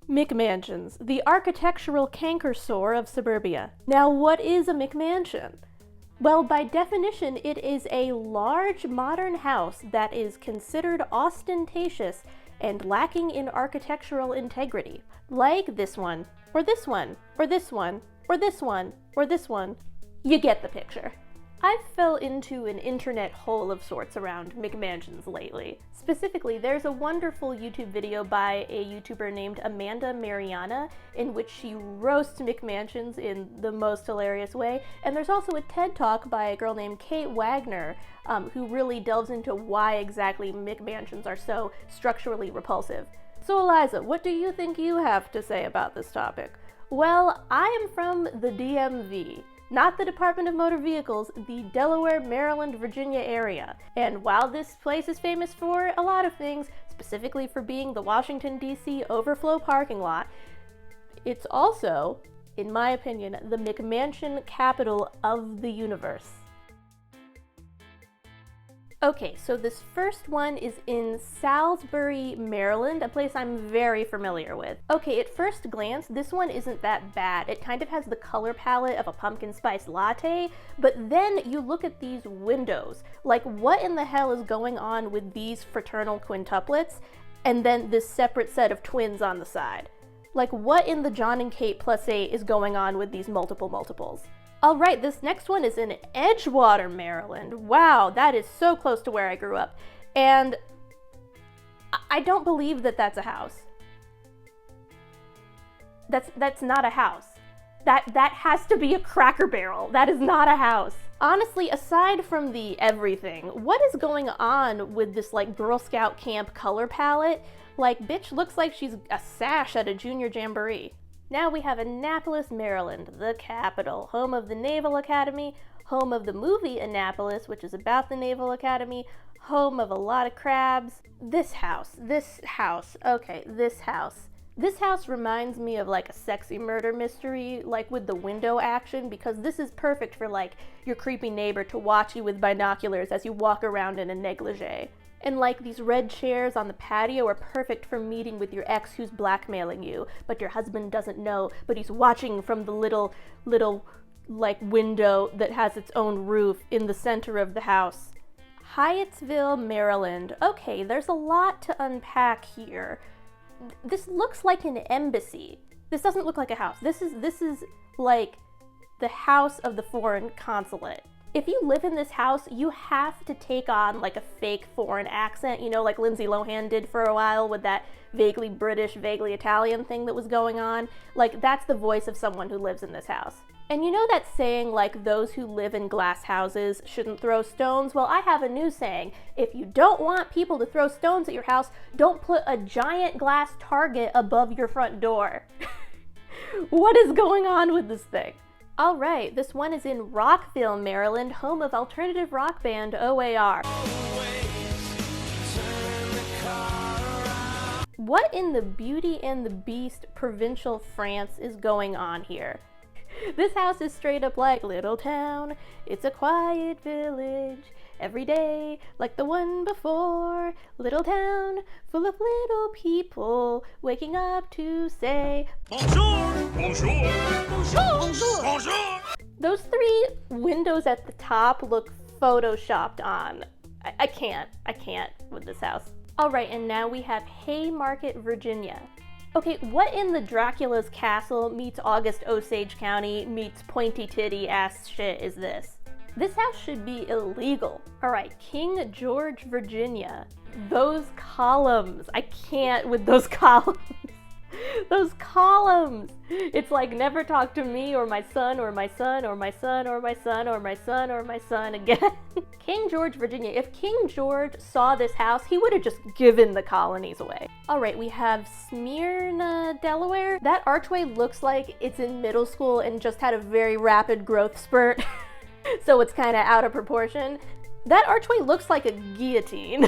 McMansions, the architectural canker sore of suburbia. Now, what is a McMansion? Well, by definition, it is a large modern house that is considered ostentatious and lacking in architectural integrity. Like this one, or this one, or this one, or this one, or this one. You get the picture. I've fell into an internet hole of sorts around McMansions lately. Specifically, there's a wonderful YouTube video by a YouTuber named Amanda Mariana in which she roasts McMansions in the most hilarious way, and there's also a TED Talk by a girl named Kate Wagner who really delves into why exactly McMansions are so structurally repulsive. So Eliza, what do you think you have to say about this topic? Well, I am from the DMV. Not the Department of Motor Vehicles, the Delaware, Maryland, Virginia area. And while this place is famous for a lot of things, specifically for being the Washington, D.C. overflow parking lot, it's also, in my opinion, the McMansion capital of the universe. Okay, so this first one is in Salisbury, Maryland, a place I'm very familiar with. Okay, at first glance, this one isn't that bad. It kind of has the color palette of a pumpkin spice latte, but then you look at these windows. Like, what in the hell is going on with these fraternal quintuplets, and then this separate set of twins on the side? Like, what in the John and Kate +8 is going on with these multiples? All right, this next one is in Edgewater, Maryland. Wow, that is so close to where I grew up. And I don't believe that that's a house. That's not a house. That has to be a Cracker Barrel. That is not a house. Honestly, aside from the everything, what is going on with this like Girl Scout camp color palette? Like, bitch looks like she's a sash at a junior jamboree. Now we have Annapolis, Maryland, the capital, home of the Naval Academy, home of the movie Annapolis, which is about the Naval Academy, home of a lot of crabs. This house. Okay, this house. This house reminds me of like a sexy murder mystery, like with the window action, because this is perfect for like your creepy neighbor to watch you with binoculars as you walk around in a negligee. And like these red chairs on the patio are perfect for meeting with your ex who's blackmailing you, but your husband doesn't know, but he's watching from the little like window that has its own roof in the center of the house. Hyattsville, Maryland. Okay, there's a lot to unpack here. This looks like an embassy. This doesn't look like a house. This is like the house of the foreign consulate. If you live in this house, you have to take on like a fake foreign accent, you know, like Lindsay Lohan did for a while with that vaguely British, vaguely Italian thing that was going on. Like, that's the voice of someone who lives in this house. And you know that saying, like, those who live in glass houses shouldn't throw stones? Well, I have a new saying. If you don't want people to throw stones at your house, don't put a giant glass target above your front door. What is going on with this thing? All right, this one is in Rockville, Maryland, home of alternative rock band OAR. What in the Beauty and the Beast provincial France is going on here? This house is straight up like little town, it's a quiet village, every day like the one before, little town full of little people waking up to say bonjour, bonjour, bonjour, bonjour, bonjour. Those three windows at the top look photoshopped on. I can't with this house. All right, and now we have Haymarket, Virginia. Okay, what in the Dracula's Castle meets August Osage County meets pointy titty ass shit is this? This house should be illegal. All right, King George, Virginia. Those columns, I can't with those columns. Those columns. It's like never talk to me or my son or my son or my son or my son or my son or my son again. King George, Virginia. If King George saw this house, he would have just given the colonies away. All right, we have Smyrna, Delaware. That archway looks like it's in middle school and just had a very rapid growth spurt. So it's kind of out of proportion. That archway looks like a guillotine.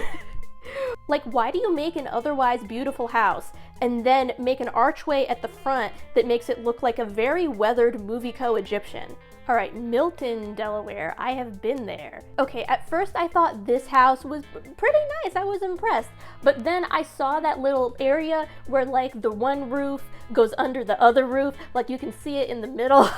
Like, why do you make an otherwise beautiful house and then make an archway at the front that makes it look like a very weathered movie co-Egyptian. All right, Milton, Delaware, I have been there. Okay, at first I thought this house was pretty nice, I was impressed. But then I saw that little area where like the one roof goes under the other roof, like you can see it in the middle.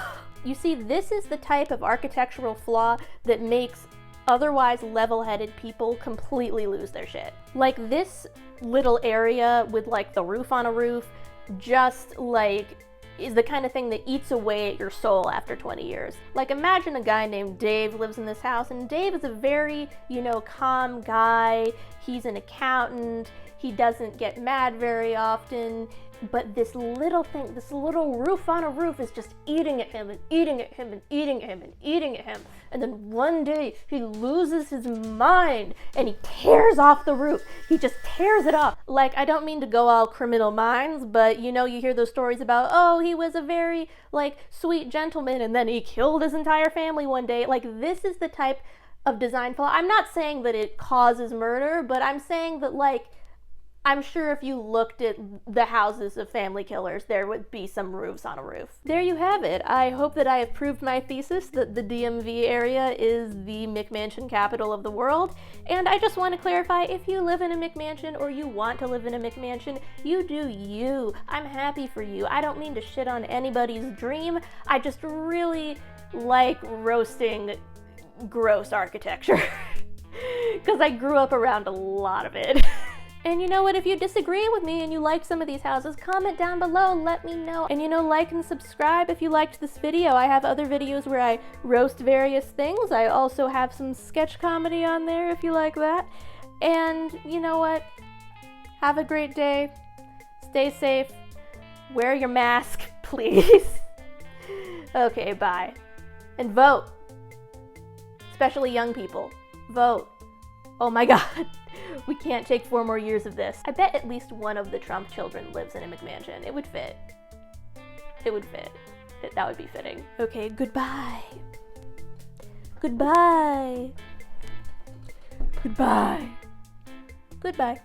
You see, this is the type of architectural flaw that makes otherwise level-headed people completely lose their shit. Like this little area with like the roof on a roof, just like is the kind of thing that eats away at your soul after 20 years. Like imagine a guy named Dave lives in this house, and Dave is a very, calm guy. He's an accountant. He doesn't get mad very often, but this little thing, this little roof on a roof is just eating at him and eating at him and eating at him and eating at him. And then one day he loses his mind and he tears off the roof. He just tears it off. Like, I don't mean to go all Criminal Minds, but you hear those stories about, oh, he was a very sweet gentleman and then he killed his entire family one day. Like, this is the type of design flaw. I'm not saying that it causes murder, but I'm saying that I'm sure if you looked at the houses of family killers, there would be some roofs on a roof. There you have it. I hope that I have proved my thesis that the DMV area is the McMansion capital of the world. And I just want to clarify, if you live in a McMansion or you want to live in a McMansion, you do you. I'm happy for you. I don't mean to shit on anybody's dream. I just really like roasting gross architecture because I grew up around a lot of it. And you know what, if you disagree with me and you like some of these houses, comment down below, let me know. And like and subscribe if you liked this video. I have other videos where I roast various things. I also have some sketch comedy on there if you like that. And you know what, have a great day, stay safe, wear your mask, please. Okay, bye. And vote. Especially young people, vote. Oh my God. We can't take 4 more years of this. I bet at least one of the Trump children lives in a McMansion. It would fit. It would fit. That would be fitting. Okay, goodbye. Goodbye. Goodbye. Goodbye.